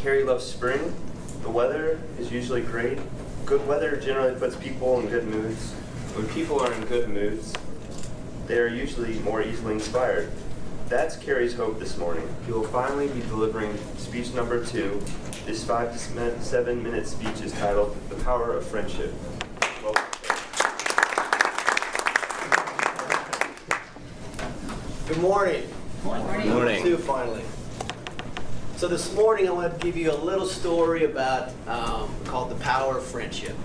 Kerry loves spring. The weather is usually great. Good weather generally puts people in good moods. When people are in good moods, they are usually more easily inspired. That's Kerry's hope this morning. He will finally be delivering speech number 2. This 5 to 7 minute speech is titled The Power of Friendship. Welcome. Good morning. Morning. Morning. Two, finally. So this morning I want to give you a little story about called The Power of Friendship.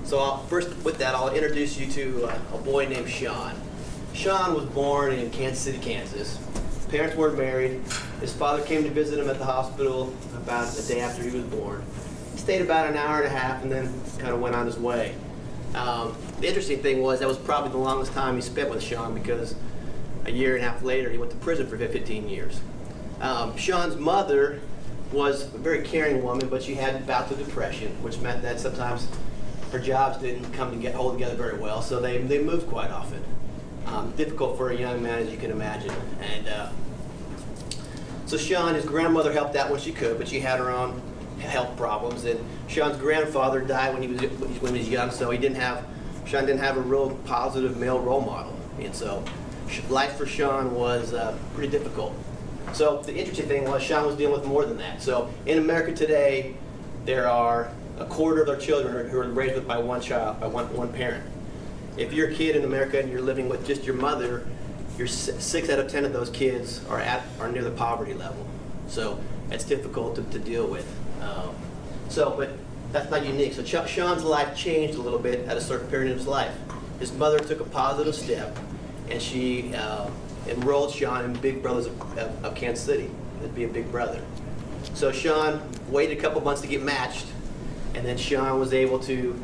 So first with that, I'll introduce you to a boy named Sean. Sean was born in Kansas City, Kansas. His parents weren't married. His father came to visit him at the hospital about the day after he was born. He stayed about an hour and a half and then kind of went on his way. The interesting thing was that was probably the longest time he spent with Sean, because a year and a half later he went to prison for 15 years. Sean's mother was a very caring woman, but she had bouts of depression, which meant that sometimes her jobs didn't hold together very well, so they moved quite often. Difficult for a young man, as you can imagine. And so Sean, his grandmother helped out when she could, but she had her own health problems. And Sean's grandfather died when he was young, so Sean didn't have a real positive male role model. And so life for Sean was pretty difficult. So the interesting thing was Sean was dealing with more than that. So in America today, there are a quarter of our children who are raised by one parent. If you're a kid in America and you're living with just your mother, 6 out of 10 of those kids are near the poverty level. So it's difficult to deal with. But that's not unique. So Sean's life changed a little bit at a certain period in his life. His mother took a positive step, and she enrolled Sean in Big Brothers of Kansas City. It'd be a big brother. So Sean waited a couple months to get matched, and then Sean was able to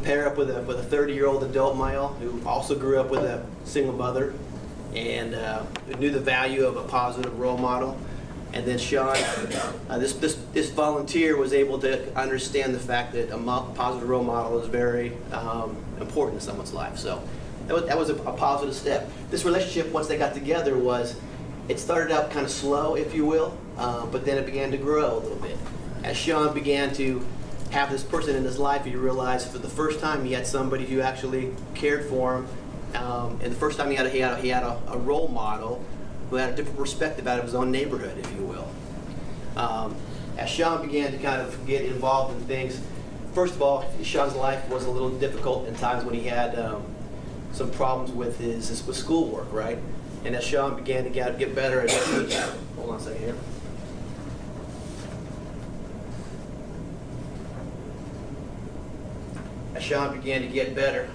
pair up with a 30-year-old adult male who also grew up with a single mother and knew the value of a positive role model. And then Sean, this volunteer was able to understand the fact that a positive role model is very important in someone's life. So that was a positive step. This relationship, once they got together, it started out kind of slow, if you will, but then it began to grow a little bit. As Sean began to have this person in his life, he realized for the first time he had somebody who actually cared for him, and the first time he had a role model who had a different perspective out of his own neighborhood, if you will. As Sean began to kind of get involved in things, first of all, Sean's life was a little difficult in times when he had some problems with with schoolwork, right? And as Sean began to get better, hold on a second here. As Sean began to get better,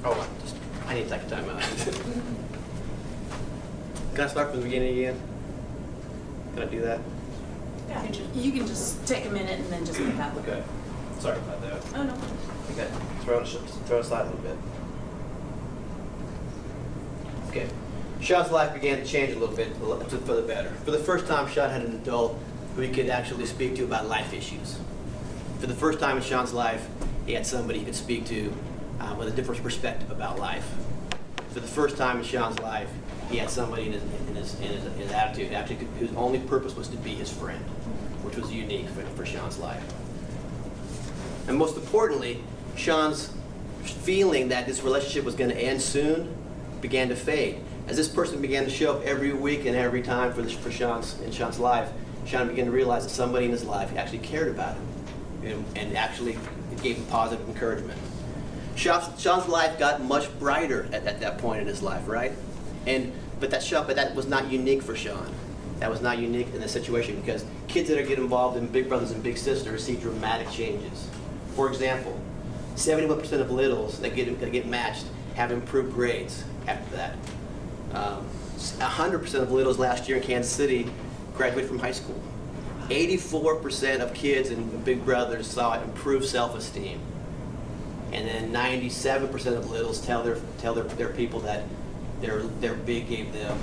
I need to take a time out. Can I start from the beginning again? Can I do that? Yeah, you can just take a minute and then just pick up. Okay. Sorry about that. Oh, no. Okay. Throw it aside a little bit. Okay. Sean's life began to change a little bit for the better. For the first time, Sean had an adult who he could actually speak to about life issues. For the first time in Sean's life, he had somebody he could speak to with a different perspective about life. For the first time in Sean's life, he had somebody in his attitude actually whose only purpose was to be his friend, which was unique for Sean's life. And most importantly, Sean's feeling that this relationship was going to end soon began to fade. As this person began to show up every week and every time for Sean's life, Sean began to realize that somebody in his life actually cared about him and actually gave him positive encouragement. Sean's life got much brighter at that point in his life, right? But that was not unique for Sean. That was not unique in this situation, because kids that get involved in Big Brothers and Big Sisters see dramatic changes. For example, 71% of littles that get matched have improved grades after that. 100% of littles last year in Kansas City graduated from high school. 84% of kids in Big Brothers saw improved self-esteem. And then 97% of littles tell their people that their big gave them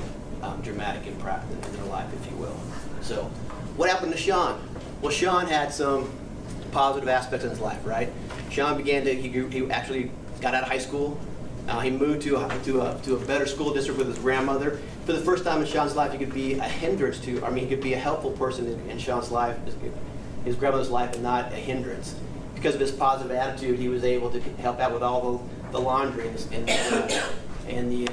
dramatic impact in their life, if you will. So, what happened to Sean? Well, Sean had some positive aspects in his life, right? Sean he actually got out of high school, He moved to a better school district with his grandmother. For the first time in Sean's life, he could be a hindrance to, he could be a helpful person in Sean's life, his grandmother's life, and not a hindrance. Because of his positive attitude, he was able to help out with all the laundry and the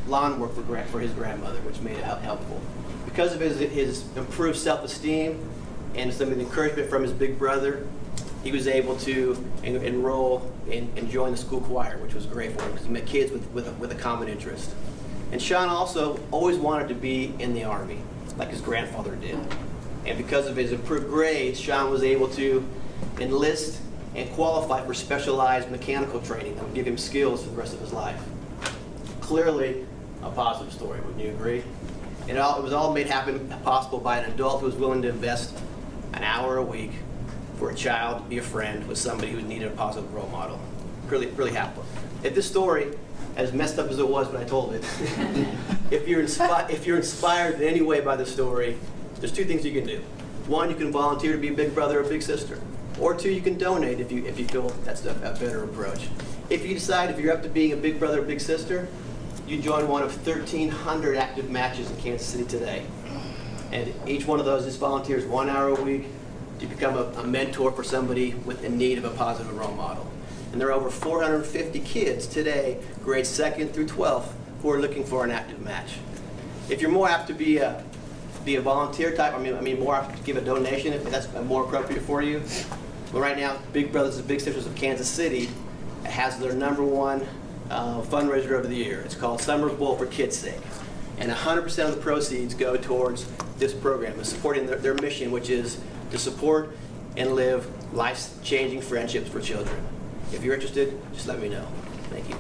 lawn work for his grandmother, which made it helpful. Because of his improved self-esteem and some of the encouragement from his big brother, he was able to enroll and join the school choir, which was great for him because he met kids with a common interest. And Sean also always wanted to be in the Army, like his grandfather did. And because of his improved grades, Sean was able to enlist and qualify for specialized mechanical training that would give him skills for the rest of his life. Clearly, a positive story, wouldn't you agree? And it was all made possible by an adult who was willing to invest an hour a week for a child to be a friend with somebody who needed a positive role model. Really happy. If this story, as messed up as it was when I told it, if you're inspired in any way by the story, there's two things you can do. One, you can volunteer to be a big brother or big sister. Or two, you can donate if you feel that's a better approach. If you decide if you're up to being a big brother or big sister, you join one of 1,300 active matches in Kansas City today. And each one of those is volunteers 1 hour a week to become a mentor for somebody in need of a positive role model. And there are over 450 kids today, grades 2nd through 12th, who are looking for an active match. If you're more apt to be a volunteer type, more apt to give a donation, if that's more appropriate for you. Well, right now, Big Brothers and Big Sisters of Kansas City has their #1 fundraiser of the year. It's called Summer's Bowl for Kids' Sake. And 100% of the proceeds go towards this program and supporting their mission, which is to support and live life-changing friendships for children. If you're interested, just let me know. Thank you.